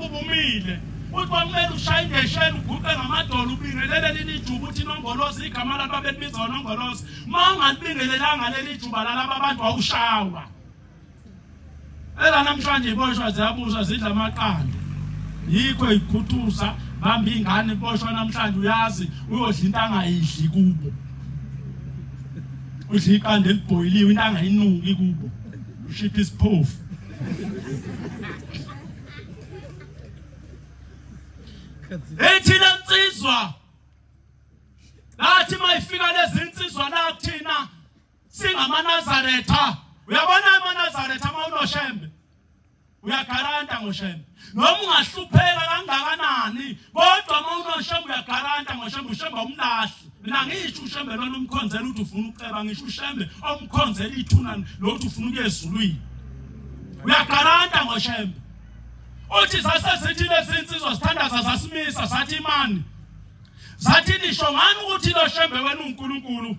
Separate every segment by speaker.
Speaker 1: ngoba ubumile uthi kwamele ushaye ngesheni uguqe ngamadolo ubingelele leli juba uthi nongolozi igama labo abelibiza nongolozi uma ungalibingelelanga leli juba lalabo abantu awushawa ela namhlanje iboshwa ziyabuzwa zidla amaqanda yikho ikhuthuza bamba ingane iboshwa namhlanje uyazi uyodla into angayidli kubo udla iqanda elibhoyiliwe into angayinuki kubo ushipha isiphofu ethi lensizwa lathi mayifika lezi insizwa la kuthina singamaNazaretha uyabona amaNazaretha ama unoshembe uyagaranta ngoshembe noma ungahlupheka kangakanani kodwa uma unoshembe uyagaranta ngoshembe ushembe umlahli mina ngisho ushembe lona umkhonzela uthi ufuna uceba ngisho ushembe omkhonzela ithuna lo uthi ufuna ukuye ezulwini uyagaranta ngoshembe uthi sasesithi lezi insizwa sithandaza sasimisa sathi imani sathi nisho ngani ukuthi lo shembe wena uNkulunkulu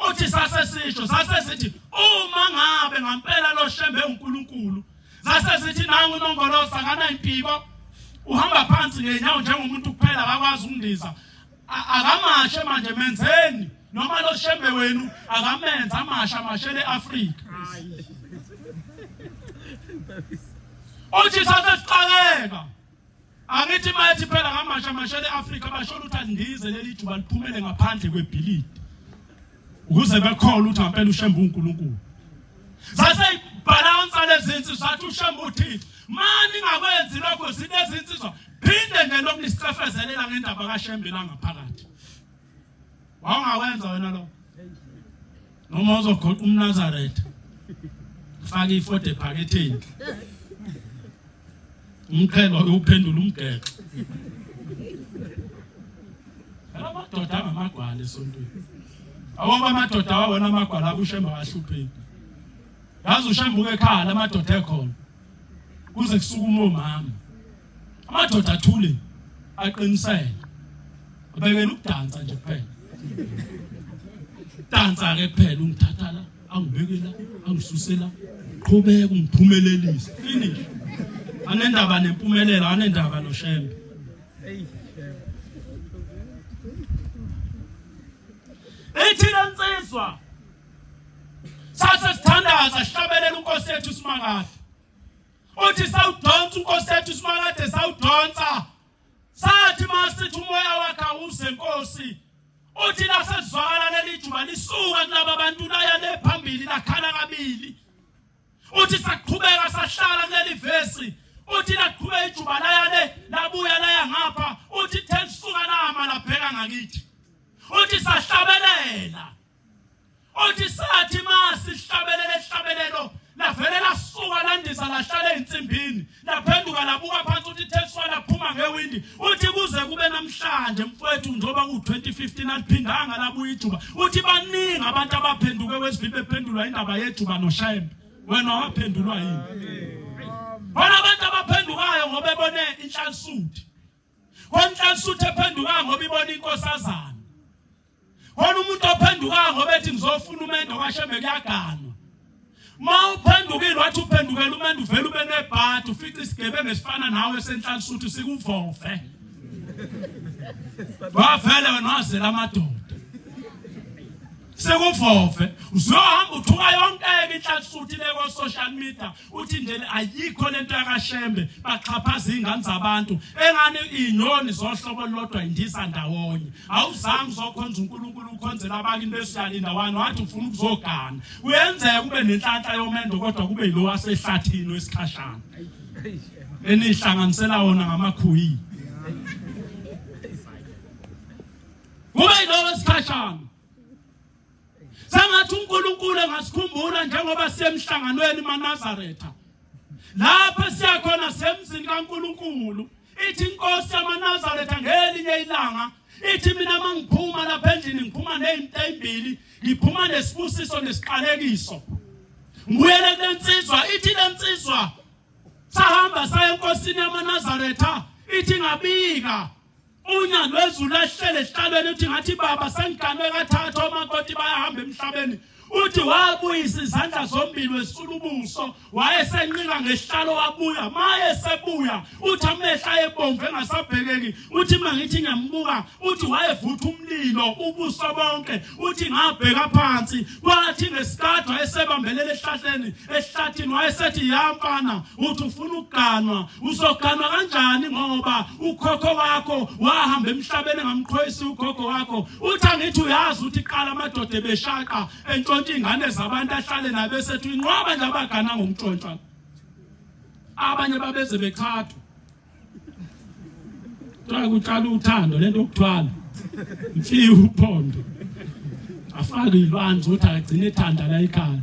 Speaker 1: uthi sasesisho sasesithi uma ngabe ngempela lo shembe uNkulunkulu sasesithi nangu nongolosa ngana impiko uhamba phansi ngenyawo njengomuntu kuphela akakwazi ukundiza akamashe manje menzeni noma lo shembe wenu akamenza amasha amashele Afrika uthi sasesiqaleka angithi mayethi phela ngamasha amashele Afrika bashona uthi andize leli juba liphumele ngaphandle kwebhilidi ukuze bekholwe ukuthi ngempela ushembe uNkulunkulu sase balance lezinto sathi ushembe uthi mani ngakwenzi lokho sinezinsizwa phinde nje lokulisifezelela ngendaba kaShembe la ngaphakathi wawungakwenza wena lo noma uzogoqa umNazaretha faka ifoto ephaketheni umqhelo uphendula umgexo amadoda ngamagwala esontweni awuba amadoda wawona amagwala abushembe wahlupheki yazi ushembe ekhaya amadoda ekhona kuze kusukuma omama amadoda athule aqinisele abekela ukudansa nje kuphela dansa ke kuphela ungithatha la angibekela angisusela qhubeka ungiphumelelisa finish anendaba nempumelelo anendaba noshembe ethi lensizwa sase sithandaza sihlabelela uNkosi yethu Simakade uthi sawudonsa uNkosi yethu Simakade sawudonsa sathi masithi umoya wakhe awuze Nkosi uthi lasezwakala leli juba lisuka kulabo bantu laya phambili lakhala kabili uthi saqhubeka sahlala kuleli vesi uthi laqhubeka ijuba laya labuya laya ngapha uthi thelisuka nama labheka ngakithi uthi sahlabelela uthi sathi masihlabelele isihlabelelo lavele lasuka landisa lahlala ensimbini laphenduka labuka phansi uthi thelisuka laphuma ngewindi uthi kuze kube namhlanje mfowethu njoba ku2015 aliphindanga labuya ijuba uthi baningi abantu abaphenduke kwesibili bephendulwa indaba yejuba noShembe wena waphendulwa yini bona abantu abaphendukayo ngoba bebone inhlansuthi konhlansuthi ephenduka ngoba ibona inkosazana wona umuntu ophenduka ngoba ethi ngizofuna umendo kaShembe kuyaganwa ma uphendukile wathi uphendukela umendo uvela ube nebhadi ufica isigebe ngesifana nawe senhlansuthi sikuvofe wavele wena wazela amadoda sekuvofe uzohamba uthuka yonke inhlansuthi leko social media uthi nje ayikho lento yakaShembe baxhaphaza ingane zabantu engane inyoni zohlobo lodwa indisa ndawonye awuzange uzokhonza uNkulunkulu ukhonzela abantu besiyalinda wani wathi ufuna ukuzogana uyenzeka kube nenhlanhla yomendo kodwa kube yilo wasehlathini wesikhashana enihlanganisela wona ngamakhuyi kube yilo wesikhashana sangathi uNkulunkulu engasikhumbula njengoba siyemhlanganweni maNazaretha lapha siyakhona semzini kaNkulunkulu ithi inkosi yamaNazaretha ngelinye ilanga ithi mina mangiphuma lapha endlini ngiphuma nezinto ezimbili ngiphuma nesibusiso nesiqalekiso ngiyele lensizwa ithi lensizwa sahamba saya enkosini yamaNazaretha ithi ngabika unya lwezulu lahlele esihlalweni uthi ngathi baba sengiganwe kathathu omakoti bayahamba emhlabeni uthi wabuyisa izandla zombili wesulubuso wayesencika ngesihlalo wabuya maye sebuya uthi amehla ebomvu engasabhekeki uthi mangithi ngiyambuka uthi wayevutha umlilo ubuso bonke uthi ngabheka phansi kwathi ngesikade esebambelele esihlathini wayesethi yamfana uthi ufuna ukuganwa uzoganwa kanjani ngoba ukhokho wakho wahamba emhlabeni ngamqhoyisi ukhokho wakho uthi angithi uyazi uthi qala amadoda ebeshaqa entshontsha ingane zabantu ahlale nabesethu inqoba nje abagana ngomntshontsha abanye babeze bekhathwa Kuqala uthando lento okuthwala mfiwe uphondo afake ilwanzi uthi agcine ethanda la ekhaya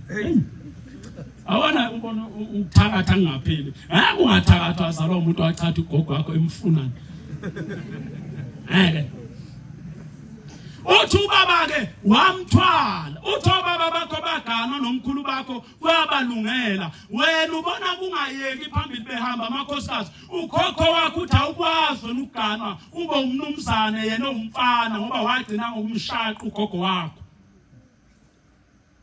Speaker 1: awona ubona ukuthakatha ngapheli ungathakathwa azalwa umuntu wachatha ugogo wakho emfunana uthi ubaba ke wamthwala uthi obaba bakho bagana nomkhulu bakho kwabalungela wena ubona kungayeki phambili behamba amakhosikazi ukhokho wakho uthi awukwazi ukugana ube umnumzane yena umfana ngoba wagcina ngokumshaqa ugogo wakho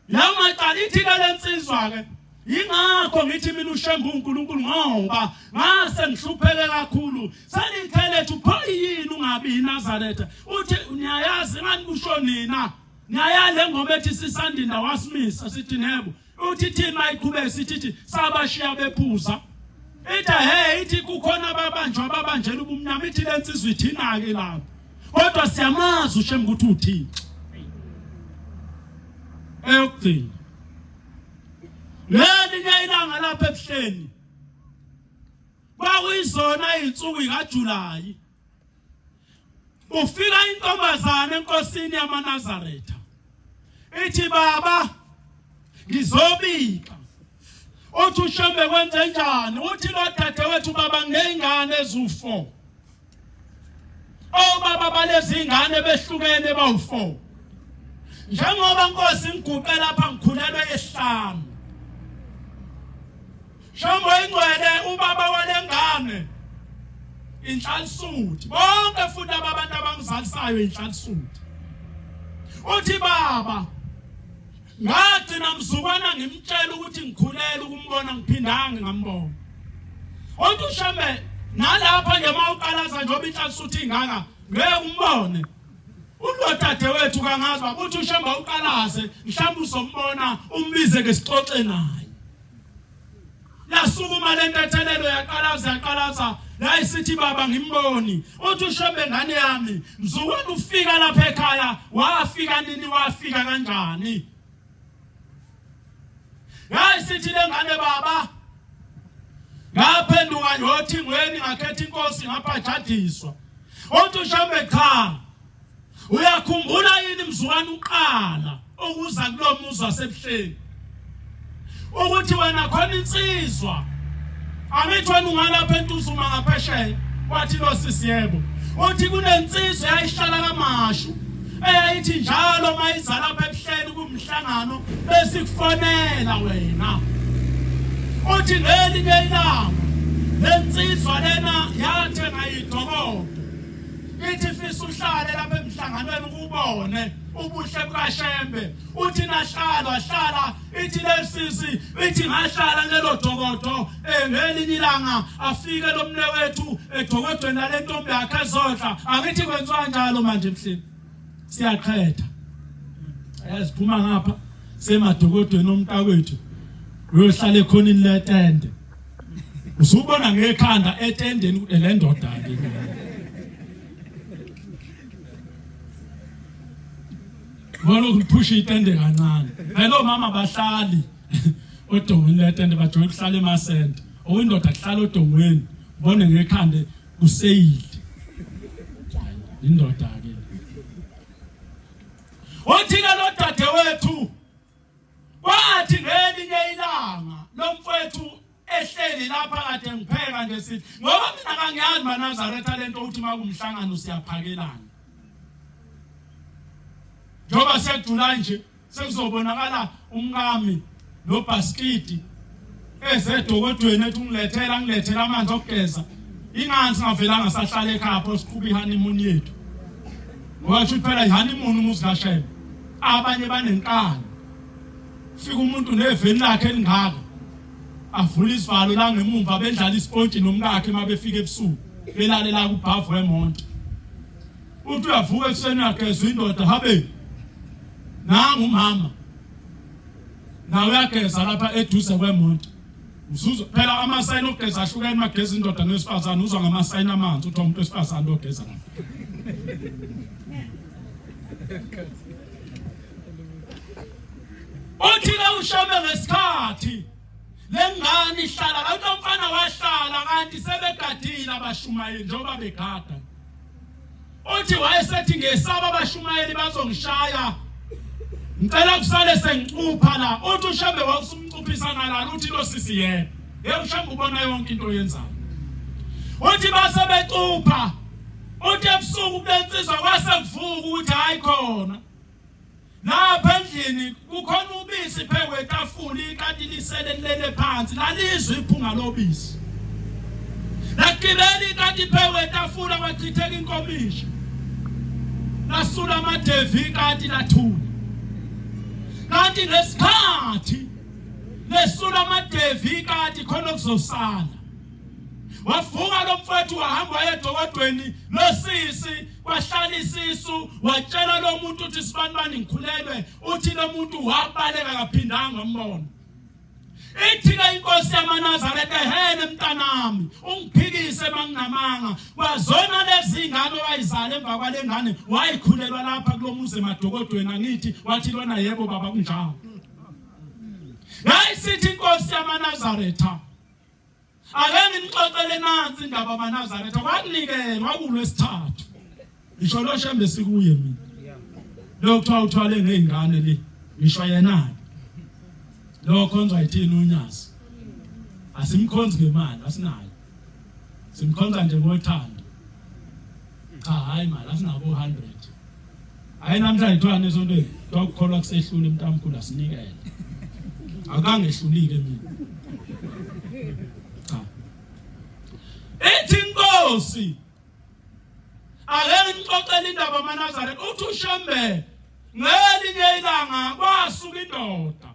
Speaker 1: la maqala ithi lensizwa ke ingakho ngithi mina ushemba uNkulunkulu ngoba ngase ngihlupheke kakhulu salithele ethi pho yini ungabi iNazaretha uthi niyayazi ngani kusho nina niyayale ngoba ethi sisandinda wasimisa sithi nebo uthi thina iqhubeke sithi sabashiya bephuza ithi hey ithi kukhona ababanjela ubumnyama ithi lensizwe ithina ke lapho kodwa siyamazi ushemba ukuthi uThixo eyokugcina leli nyayilanga lapha ebuhleni kwakuyizona izinsuku zikaJulayi ufika intombazane enkosini yamaNazaretha ithi baba ngizobika uthi ushembe kwenze njani uthi lo dadewethu baba ngengane ezu4 baba balezi ingane behlukene bawu4 njengoba Nkosi ngiguqe lapha ngikhulelwe esihlanu Shombo ingcwele ubaba walengane inhlansuthi bonke futhi abantu abangizalisayo inhlansuthi uthi baba ngagcina mzukwana ngimtshela ukuthi ngikhulele ukumbona ngiphindanga ngambona uthi ushembe nalapha nje mawuqalaza njoba inhlansuthi ingaka ngeke umbone ulodadewethu kangazwa uthi ushemba uqalaze mhlawumbe uzombona umbize ngesixoxe naye yasukuma lentethelelo yaqalaza la isithi baba ngimboni uthi ushembe ngane yami mzukwana ufika lapha ekhaya wafika nini wafika kanjani isithi lengane baba ngaphenduka njothi ngweni ngakhetha inkosi ngaphathadiswa uthi ushembe cha uyakhumbula yini mzukwana uqala ukuza kulomuzi wasebuhleni ukuthi wena khona insizwa amithi wena ungalapha entuzuma ngaphesheya wathi lo sisi yebo uthi kunensizwa yayihlala kaMashu eyayithi njalo mayizala lapha ebuhleni kumhlangano bese kufonela wena uthi ngelinye ilanga lensizwa lena yathi ngayidokodo ithi fisa uhlale lapha emhlanganweni ukubone ubuhle bukaShembe uthi nahlala ithi lesisi ithi ngahlala lelo dokodo ngelinye ilanga afike lo mnewethu edokodweni nale ntombi yakhe ezodla angithi kwenziwa njalo manje emhleni siyaqhetha ayaziphuma ngapha semadokodweni omntakwethu uyohlala ekhonini letende usubona ngekhanda etendeni le ndoda ke Walo kuphusha itende kancane. Hello mama bahlali. Odongweni letende bajoye ukuhlala emasente. Oyindoda kuhlala odongweni. Ubone ngekhande kuseyili. Indoda ke. Othina lo dadewethu. Wathi ngelinye ilanga lo mfowethu ehleli lapha kade ngipheka nje sithi ngoba mina kangiyazi maNazaretha lento uthi makumhlangano siyaphakelana. Njoba sekudula nje sekuzobonakala umkami nobhaskidi ezedokodweni ethi ngilethela amanzi okugeza ingansi ngavelanga sahlala ekhaya pho siqhuba ihoneymoon yethu ngoba phela ihoneymoon umuzi kaShembe abanye banenkani fika umuntu neveni lakhe elingaka avula isivalo la ngemumva bendlala isponji nomkakhe mabefika ebusuku belalela kubhavu wemonto uthi uyavuka ekuseni yageza indoda habe nangu umama nawe uyageza lapha eduze kwemonto uzuzo phela amasayini ogeza ahlukene mageza indoda nesifazana uzwa ngamasayini amanzi uthi umuntu wesifazana ogeza uthi la ushabe ngesikhathi lengane ihlala la umfana wahlala kanti sebegadile abashumayeli njengoba begada uthi wayesethi ngesaba abashumayeli bazongishaya ngicela kusale sengicupha la uthi ushabe wasumcuphisana la uthi lo sisi yena ushabe ubona yonke into yenzayo uthi base becupha uthi ebusuku kulensizwa kwase kuvuka ukuthi hayi khona lapha endlini kukhona ubisi phekwe etafula ikati lisele lele phansi lalizwe iphunga lobisi lakibeli ikati phekwe etafula kwachitheka inkomishi lasula amadevi ikati lathula kanti ngesikhathi lesula amadevi ikati khona kuzosala wavuka lo mfowethu wahamba edokodweni losisi kwahlala isisu watshela lo muntu uthi sibanibani ngikhulelwe uthi lo muntu wabaleka kaphindanga umbona ithi ke inkosi yamaNazaretha hene mntanami ungiphikise manginamanga kwazona lezi ngane wayizala emva kwale ngane wayikhulelwa lapha kulomuzi emadokodweni angithi wathi lona yebo baba kunjalo yayisithi inkosi yamaNazaretha ake ngixoxele nansi indaba yamaNazaretha kwakunikela kwakulwesithathu ngisho lo shembe sikuye mina lokho uthwale ngezingane le ngisho yena lo khonza yithini unyazi asimkhonzi ngemali asinayo simkhonza nje ngothando cha hayi mali asinabo 100 hayi namhla ithwane sonto dokukholwa kusehlule mntamkhulu asinikele akangehlulike mina ethi inkosi ake ngixoxele indaba yamaNazaretha uthi ushembe ngelinye ilanga kwasuka indoda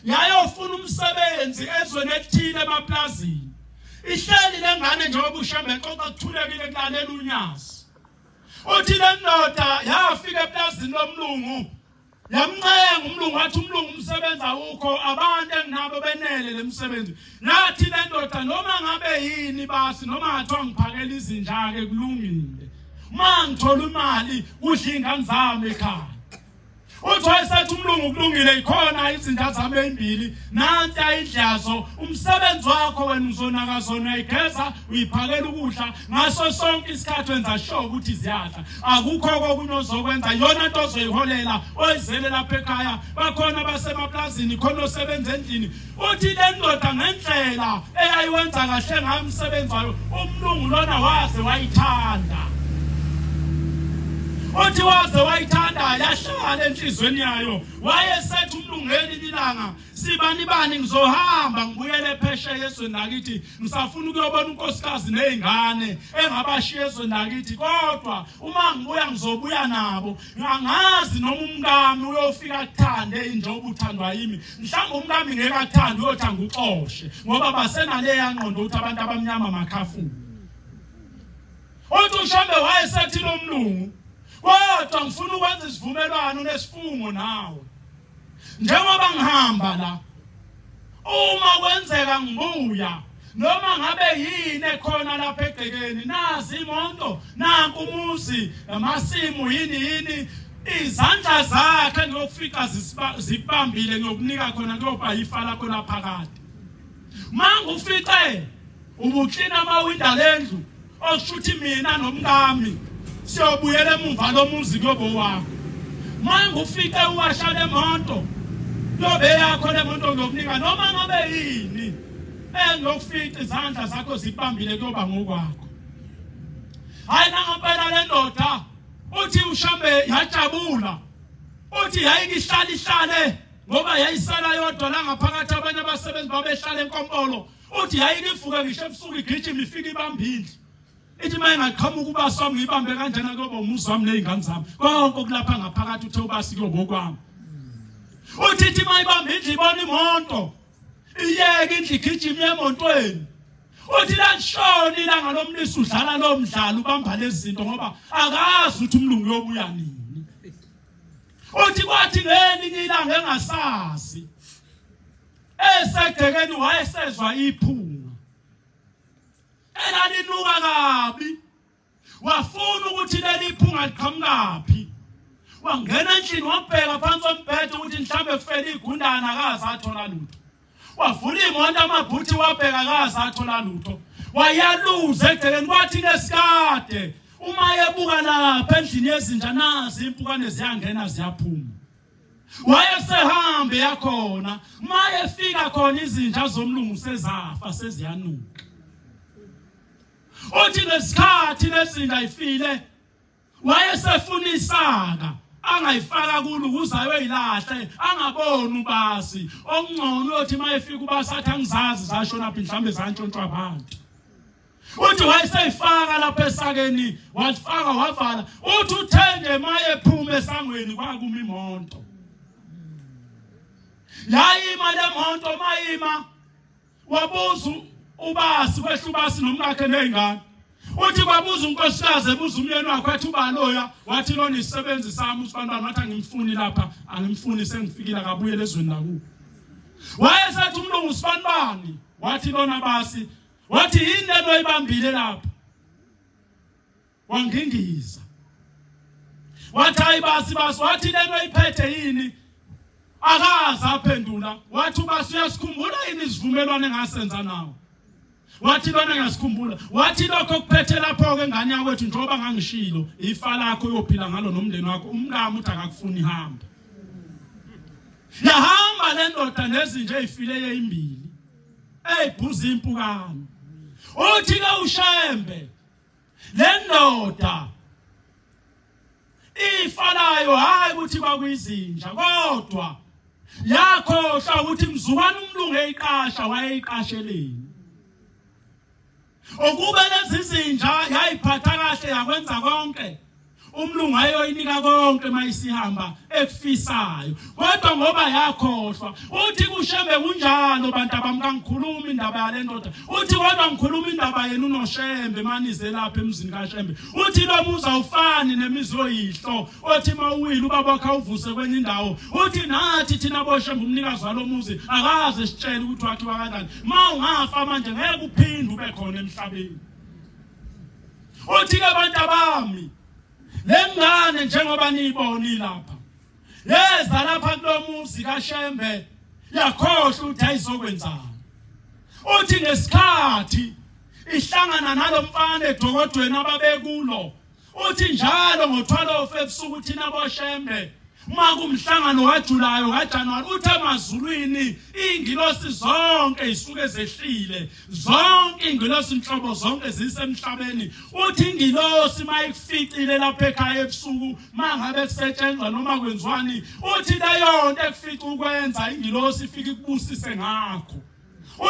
Speaker 1: yayofuna umsebenzi ezweni elithile emaplazini ihleli lengane njengoba ushembe xoxa kuthulekile kulalela unyazi uthi le ndoda yafika eplazini lomlungu yamncenga umlungu wathi umlungu umsebenzi awukho abantu enginabo benele lemsebenzi nathi le ndoda noma ngabe yini basi noma ngathiwa ngiphakela izinja ke kulungile uma ngithola imali kudla ingane zami ekhaya uthi wayesethi umlungu kulungile ikhona izinja zami ezimbili nansi ayidlazo umsebenzi wakho wena uzonaka zona igeza uyiphakela ukudla ngaso sonke isikhathi wenza sure ukuthi ziyadla akukho okunye ozokwenza yona into ozoyiholela oyizele lapha ekhaya bakhona basemaplazini khona osebenza endlini uthi le ndoda ngendlela eyayiwenza kahle ngayo umsebenzi wayo umlungu lona waze wayithanda uthi waze wayithanda yahlala enhlizweni yayo wayesethi umlungeli lilanga sibani ngizohamba ngibuyele phesheya ezweni lakithi ngisafuna ukuyobona unkosikazi nezingane engabashiya ezweni lakithi kodwa uma ngibuya ngizobuya nabo ngangazi noma umkami uyofika kuthande njengoba uthandwa yimi mhlawumbe umkami ngeke akuthande uyothanda uxoshe ngoba basenale yangqondo ukuthi abantu abamnyama makhafu uthi ushembe wayesethi lo mlungu kodwa ngifuna ukwenza isivumelwano nesifungo nawe njengoba ngihamba la uma kwenzeka ngibuya noma ngabe yini ekhona lapha egcekeni nazi imoto nanku umuzi amasimu yini izandla zakhe ngiyokufika zibambile ngiyokunika khona kuyoba ifa lakho lapha kade manje ufice ubuklina amawindow lendlu okushuthi mina nomkami siyobuyela emuva lomuzi kuyobo wakho manje ufike uwasha lemonto yobe yakho lemonto ngokunika noma ngabe yini engiyofika izandla zakho zibambile kuyoba ngokwakho hayi nangempela le ndoda uthi ushembe yajabula uthi yayikihlala ngoba yayisala yodwa la ngaphakathi abanye abasebenzi babehlala enkompolo uthi yayikivuka ngisho ebusuku igijima ifika ibambile ithi maye ngaqhamuka ubaswami ngibambe kanjena kuyoba umuzi wami nezingane zami konke kulapha ngaphakathi uthe ubasi kuyobo kwami Uthi mayibamba indlu ibona imoto iyeke indlu igijima emontweni. Uthi la nshona ilanga lomlisa udlala lo mdlalo ubamba lezi zinto ngoba akazi ukuthi umlungu yobuya nini. Uthi kwathi ngelinye ilanga engasazi esegcekeni wayesezwa iphunga elalinuka kabi. Wafuna ukuthi leli phunga liqhamukaphi. Wangena endlini wabheka phansi kombhede ukuthi mhlambe kufele igundana akaze athola lutho. Wavula imoto amabhuthi wabheka akaze athola lutho. Wayaluza egcekeni kwathi lesikade uma yebuka lapha endlini yezinja nazi impukane ziyangena ziyaphuma. Wayesehambe yakhona mayefika khona izinja zomlungu sezafa seziyanuka. Uthi lesikhathi lezinja ifile wayesefuna isaka angayifaka kulo ukuze ayoyilahle angaboni ubasi okungcono uthi mayefika ubasi athi angizazi zashona lapha mhlambe zantshontshwa abantu. Uthi wayeseyifaka lapha esakeni wafaka wavala. Uthi uthenge mayephuma esangweni kwakuma imoto. Yayima le moto mayima wabuza ubasi kwehla ubasi nomkakhe nezingane. Uthi kwabuza unkosikazi ebuza umyeni wakhe wathi ubaloya wathi lona isisebenzi sami usibantwana wathi angimfuni lapha angimfuni sengifikile kabuye lezweni lakubo. Wayesethi umlungu usibani wathi lona basi wathi yini lento oyibambile lapha. Wangingiza wathi hayi basi wathi lento oyiphethe yini. Akaza aphendula wathi ubasi uyasikhumbula yini isivumelwano engasenza nawe. Wathi lona ngasikhumbula. Wathi lokho kuphethe lapho ke ngane yakwethu njoba ngangishilo ifa lakho uyophila ngalo nomndeni wakho umkami uthi akakufuni ihamba. Yahamba le ndoda nezinje ezifile ezimbili ezibhuza impukane. Uthi ke uShembe le ndoda ifalayo hayi ukuthi kwakuyizinja kodwa yakhohlwa ukuthi mzukwane umlungu eyiqasha wayeyiqasheleni. Ukube lezi zinja yayiphatha kahle yakwenza konke umlungu ayoyinika konke mayisihamba ekufisayo. Kodwa ngoba yakhohlwa uthi kuShembe kunjalo bantu abamkangikhuluma indaba yale ndoda. Uthi kodwa ngikhuluma indaba yenu noShembe manize lapha emzini kaShembe. Uthi lo muza ufani nemizi oyihlo othi mawuwile ubaba wakhe uvuse kwenye indawo. Uthi nathi thina boShembe umnikazi walo muzi akaze sitshele ukuthi wathiwa kanjani. Ungafa manje ngeke uphinde ube khona emhlabeni. Uthi ke bantu abami lengane njengoba niyiboni lapha yeza lapha kulomuzi kaShembe yakhohlwa ukuthi ayizokwenzana. Uthi ngesikhathi ihlangana nalomfana edokodweni ababekulo. Uthi njalo ngo-12 ebusuku thina boShembe makumhlangano kaJulayi kaJanuwari uthi emazulwini ingilosi zonke isuke zehlile zonke ingilosi inhlobo zonke zisemhlabeni. Uthi ingilosi mayifikile lapha ekhaya ebusuku mangabe kusetshenzwa noma kwenziwani uthi leyo nto ekufika ukwenza ingilosi ifike ikubusise ngakho.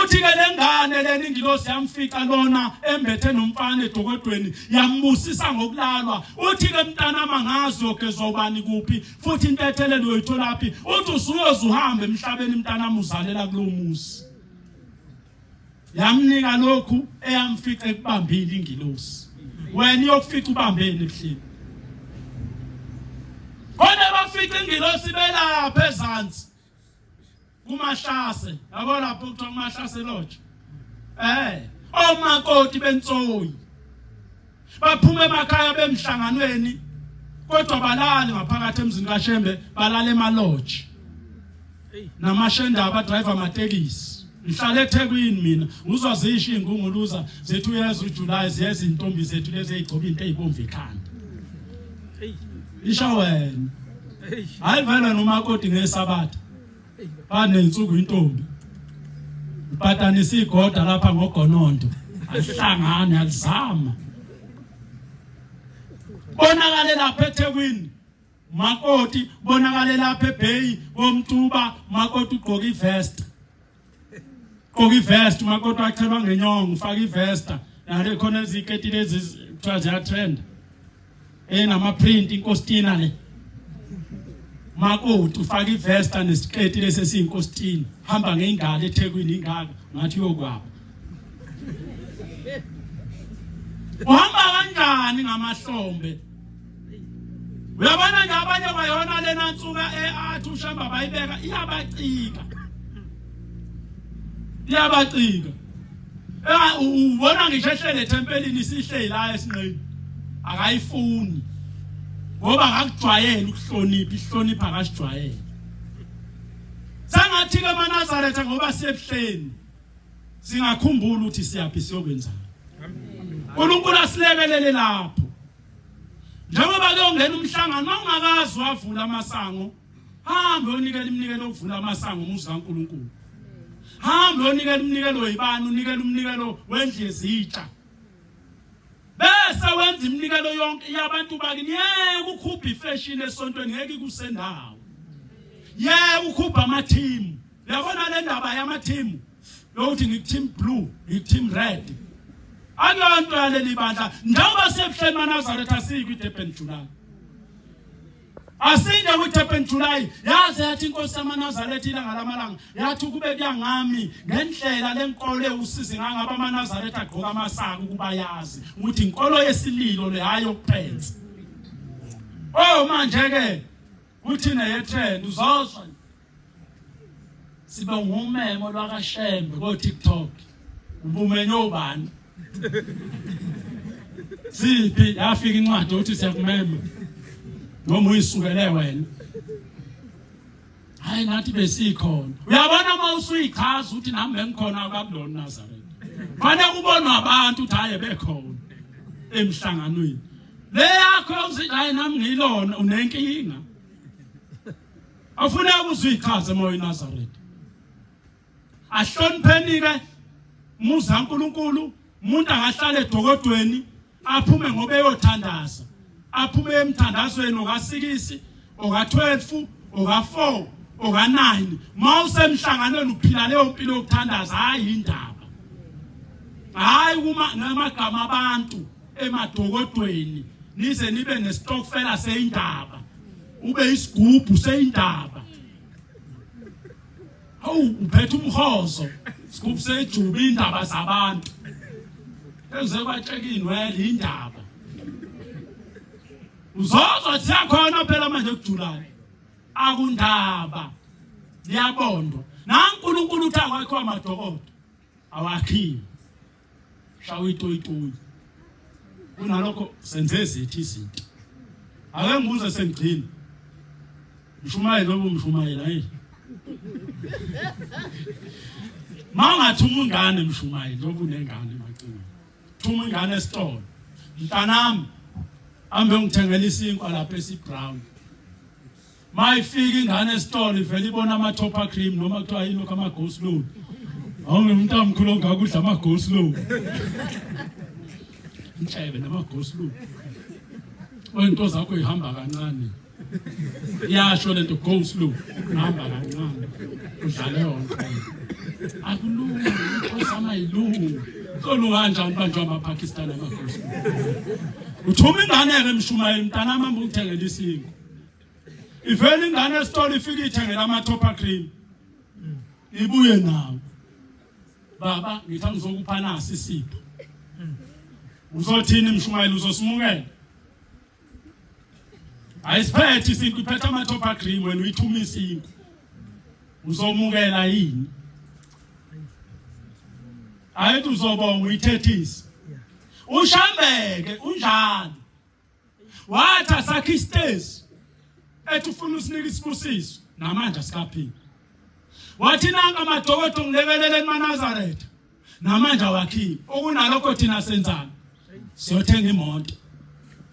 Speaker 1: Uthi ke lengane leni ingilosi yamfika lona embethe nomfana edokodweni yambusisa ngokulalwa. Uthi ke mntana mangazi ogezwa ubani kuphi futhi intethelelo uyitholaphi. Uthi usuyoze uhambe emhlabeni mntana muzalela kulomuzi. Yamnika lokhu eyamfica ekubambile ingilosi. Wena uyofica ubambeni ehleni. Khona bafika ingilosi belapha ezantsi kuMahlase yabo lapho kuthiwa kuMahlase lodge. Omakoti bentsoyi baphuma emakhaya bemhlanganweni kodwa balali ngaphakathi emzini kaShembe balala emalodge namashenda abadriver amatekisi. Ngihlala eThekwini mina uzwa zisho ingunguluza zethu yeza uJuly ziyeza intombi zethu lezi ezigcoba into ezibomvu ekhanda. Isho wena hayi vele nomakoti ngesabatha banensuku intombi upatanisa igoda lapha ngoGonondo ahlangane alizama bonakale lapha eThekwini makoti bonakale lapha eBay komtuba makoti ugqoka ivest makoti wachelwa ngenyongo ufaka ivesta nale khona iziketi lezi kuthiwa ziya trend nama print inkostina le makoti ufaka ivesta nesiketi lesesinkostini hamba ngeingalo eThekwini ingaka ngathi yokwabo uhamba kanjani ngamahlombe uyabona nje abanye bayona lena nsuka athi ushamba bayibeka iyabacika ubona ngisho ehlele tempelini sihle la esinqeni akayifuni ngoba akakujwayela ukuhlonipha ihlonipha akasijwayele sangathi ke eNazaretha ngoba siyebuhleni singakhumbula ukuthi siyaphi siyokwenzani uNkulunkulu asilekelele lapho njengoba ke ongena umhlangano ongakazi wavula amasango hambe unikele iminikelo okuvula amasango umuzi kaNkulunkulu hambe unikele iminikelo yibani unikele umnikelo wendle ezitsha bese wenza iminikelo yonke yabantu bakini ukhupha ifashion esontweni ngeke kusendawo ukhupha ama team yabona le ndaba yama team lokuthi ngiteam blue ngiteam red Anonto yaleli bandla njengoba siyebuhleni eNazaretha asikho iDurban July asinje kuDurban July yaze yathi inkosi yamaNazaretha ilanga lamalanga yathi kube kuyangami ngendlela lenkolo usizi ngangaba amaNazaretha agqoka amasaka ukuba yazi ukuthi inkolo yesililo le hayo kuphenza manje ke kuthina yetrend uzozwa sibe ngumemo lwakashembe ko TikTok ubumenyo ubani siphi yafika incwadi uthi siyakumema noma uyisukele wena hayi nathi besikhona uyabona mawusuyichaza uthi nami bengikhona kakulona Nazaretha fanele kubonwa abantu uthi haye bekhona emhlanganweni le yakho uzithi hayi nami ngilona unenkinga afuna ukuzichaza moyo Nazaretha ahlonipheni ke umuzi kaNkulunkulu umuntu angahlala edokodweni aphume ngoba eyothandaza aphume emthandazweni oka6 oka12 oka4 oka9 mawusemhlanganweni uphila leyo mpilo yokuthandaza hayi indaba hayi kuma ngamagama abantu emadokodweni nize nibe nestokfela seyindaba ube isigubhu seyindaba uphethe umkhozo isigubhu sejuba indaba zabantu eze kwatshekini wele indaba uzozwa siyakhona phela manje kuJulayi akundaba liyabondwa naNkulunkulu uthi akwakho amadokodo awakhiwe shawitoyitoyi kunalokho senze ezithi izinto ake ngibuze sengigcina mshumayela obumshumayela yini mangathuma ingane mshumayela obunengane macini thuma ingane esitolo mntanami ambe ngithengela isinkwa lapha eSibrown mayifika ingane esitolo ivela ibona ama topper cream noma kuthiwa yini lokho ama goslow awungumuntu omkhulu ongakudla ama goslow Mhlebe nama goslow into zakho ihamba kancane iyasho lento goslow ihamba kancane udlale yonke akulungi osama ilungu kolunga kanjani banjwa amaPakistan amaGoslow uthuma ingane ke mshumayeli mntanami ambe ngithengela isinko ivela ingane esitolo ifika ithengela ama topper cream ibuye nawo baba ngithi ngizokupha nasi isipho uzothini mshumayeli uzosimukela ayisiphethe isinko iphethe ama topper cream wena uyithuma isinko uzomukela yini ayithi uzobonga uyithethisa ushambeke unjani wathi asakhi stairs ethi ufuna usinike isibusiso namanje asikaphili wathi nanga amadokodo ngilekelele eNazaretha namanje awakhiwe okunalokho thina senzana siyothenga imoto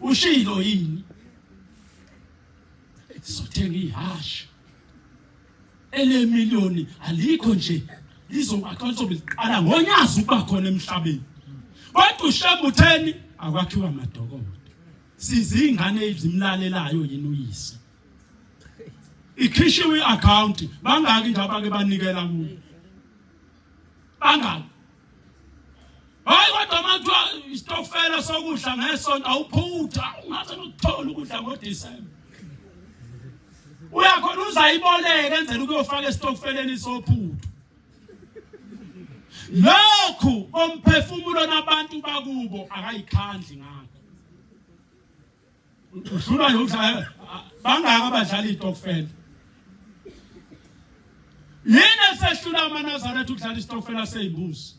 Speaker 1: ushilo yini siyothenga ihasha ele miliyoni alikho nje lizoqala ngonyazi ukuba khona emhlabeni kodwa uShamutheni akwakhiwa amadokodo sizingane ezimlalelayo yini uyise ikhishiwe account bangaki nje abake banikela kuyo bangaki hayi kodwa manje istokfela sokudla ngesonto awuphutha ungaze ukuthola ukudla ngoDisemba uyakhona uzayiboleka enzela ukuyofaka esitokfeleni sophuthu. Lokhu omphefumulo nabantu bakubo akayikhandli ngakho. Uhlula nje ukudlala bangaka abadlala itokfela. Yena sehlula amaNazaretha ukudlala isitokfela seyimbuzi.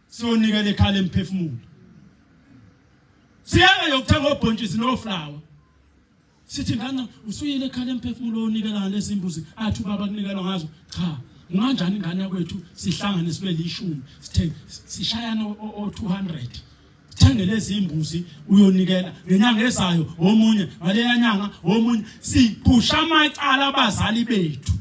Speaker 1: Siyonikela ekhaya emphefumulo. Siyake yokuthenga obhontshisi noflower. Sithi ngana usuyile ekhaya emphefumulo onikela lesimbuzi athi baba kunikela ngazo. Cha, unganjani ingane yakwethu sihlangane sibe lishumi sithe sishayana o200. Thenge lezi imbuzi uyonikela ngenyanga ezayo omunye ngale nyanga omunye siphusha amacala abazali bethu.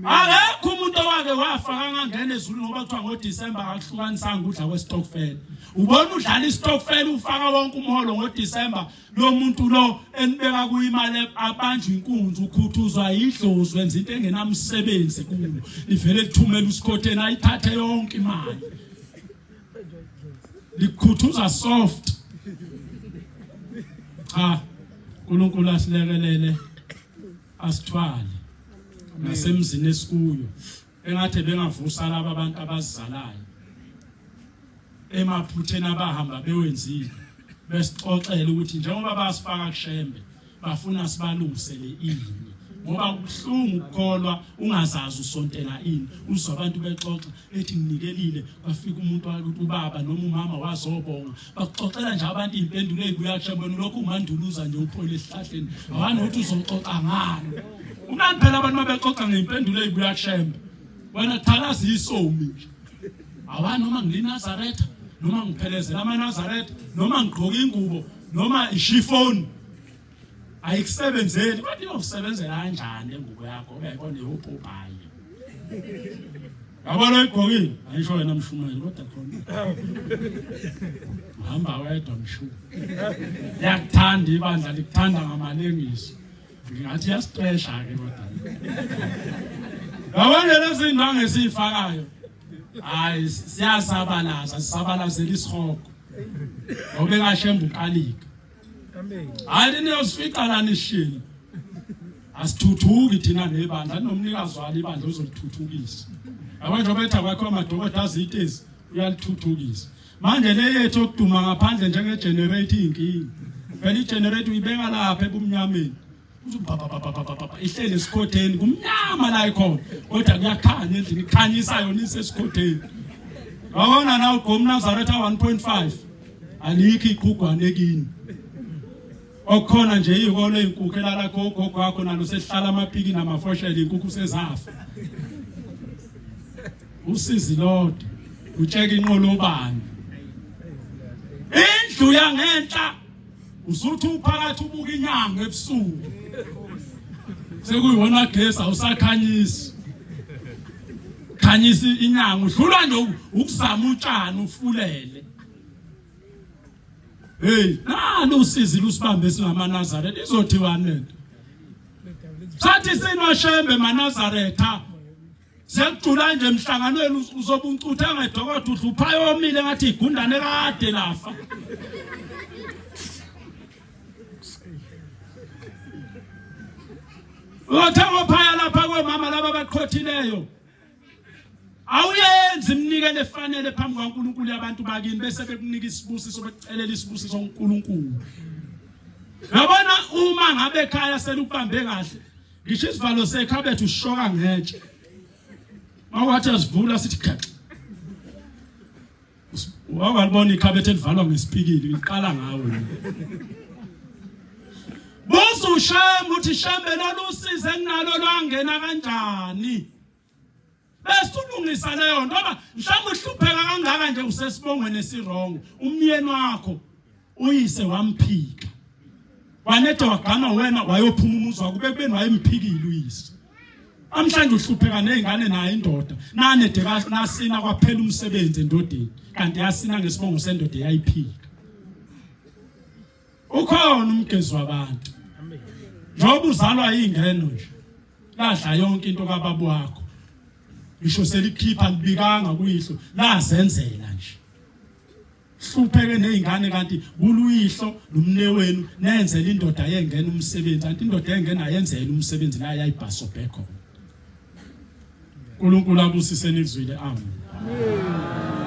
Speaker 1: Akekho umuntu owake wafaka ngangena ezulu ngoba kuthiwa ngoDisemba akuhlukanisanga udla kwesitokfela. Ubona udlala isitokfela ufaka wonke umholo ngoDisemba lo muntu lo enibeka kuyimali abanjwe inkunzi ukhuthuzwa idlozi wenza into engenamsebenzi kulo. Ivele lithumela usikhotheni ayithathe yonke imali. Likhuthuza soft. Cha, uNkulunkulu asilekelele asithwale. Nasemzini esikuyo engathi bengavusa laba abantu abazizalayo emaphutheni abahamba bewenzile besixoxela ukuthi njengoba basifaka kushembe bafuna sibalungisele ini ngoba kuhlungu ukukholwa ungazazi usontela ini uzwa abantu bexoxa ethi nginikelile bafika umuntu wakuthi ubaba noma umama wazobonga baxoxela nje abantu impendulo ezibuya kushembe lokhu unganduluza nje uphole esihlahleni awani ukuthi uzoxoxa ngani. Unani phela abantu mabexoxa ngeimpendulo ezibuya kushembe wena thalazi isomi nje awani noma ngilinazaretha noma ngiphelezela amaNazaretha noma ngigqoka ingubo noma ishifoni ayikusebenzeli kodwa iyokusebenzela kanjani lengubo yakho uyayibona eyopopayi yabona igqokile ayisho wena mshumeli kodwa khona uhamba wedwa mshume yakuthanda ibandla likuthanda ngamalengiso ngathi yasitresha ke kodwa yabona lezi indwangu esifakayo hayi siyasabalaza sisabalazela isihogo ngoba engashemba ukalika hayi niyosifica lana ishini asithuthuki thina nebandla nomnikazi walo ibandla uzolithuthukisa yabona njengoba etha kwakho amadokoda azitezi uyalithuthukisa manje le yethu okuduma ngaphandle njenge generator inkingi phela igenerator uyibeka lapha ebumnyameni ihlele esikhotheni kumnyama la ikhona kodwa kuyakhanya endlini ikhanyisa yona isesikhotheni wabona nawe uGomnazaretha 1.5 alikho iqhugwane ekini okhona nje ikolo einkukhu elala gogo kwakho nalo sehlala amaphiki namafoshela inkukhu sezafa usizi lodwa utsheka inqolobani indlu yangenhla usuthi uphakathi ubuka inyanga ebusuku sekuyona gesi awusakhanyisi khanyisi inyanga udlula nje ukuzama utshani ufulele hey nalo usizi lusibambe singamaNazaretha izothiwa nento sathi sinwashembe maNazaretha sekujula nje emhlanganweni uzobuncuthe ngedokotela udlupha yomile ngathi igundane kade lafa Wathenga phaya lapha kwemama laba baqhothileyo awuyenzi imnikelo efanele phambi kwaNkulunkulu yabantu bakini bese bekunika isibusiso bekucelela isibusiso ngoNkulunkulu. Yabona uma ngabe ekhaya selubambe kahle ngisho isivalo sekhabethu ushoka ngetshe mawathi asivula sithi khaxa wakalibona ikhabethu elivalwa ngesipikili iqala ngawe Bozo shembe uthi shembe lolusize nginalo lwangena kanjani bese ulungisa leyo ngoba mhlawumbe uhlupheka kangaka nje usesibongweni esirongo umyeni wakho uyise wamphika wanethe wagama wena wayophuma umuzi wakho bekubeni wayemphikile uyise amhlanje uhlupheka nezingane nayo indoda nanede nasina kwaphela umsebenzi endodeni kanti yasina ngesibongo sendoda eyayiphika ukhona umgezo wabantu njoba uzalwa ingeno nje ladla yonke into kababa wakho ngisho selikhipha libikanga kuyihlo lazenzela nje hlupheke nezingane kanti kuluyihlo nomnewenu nenzela indoda yengena umsebenzi kanti indoda yengena ayenzela umsebenzi la yayibhasobhekho. uNkulunkulu abusise nizwile. Amen.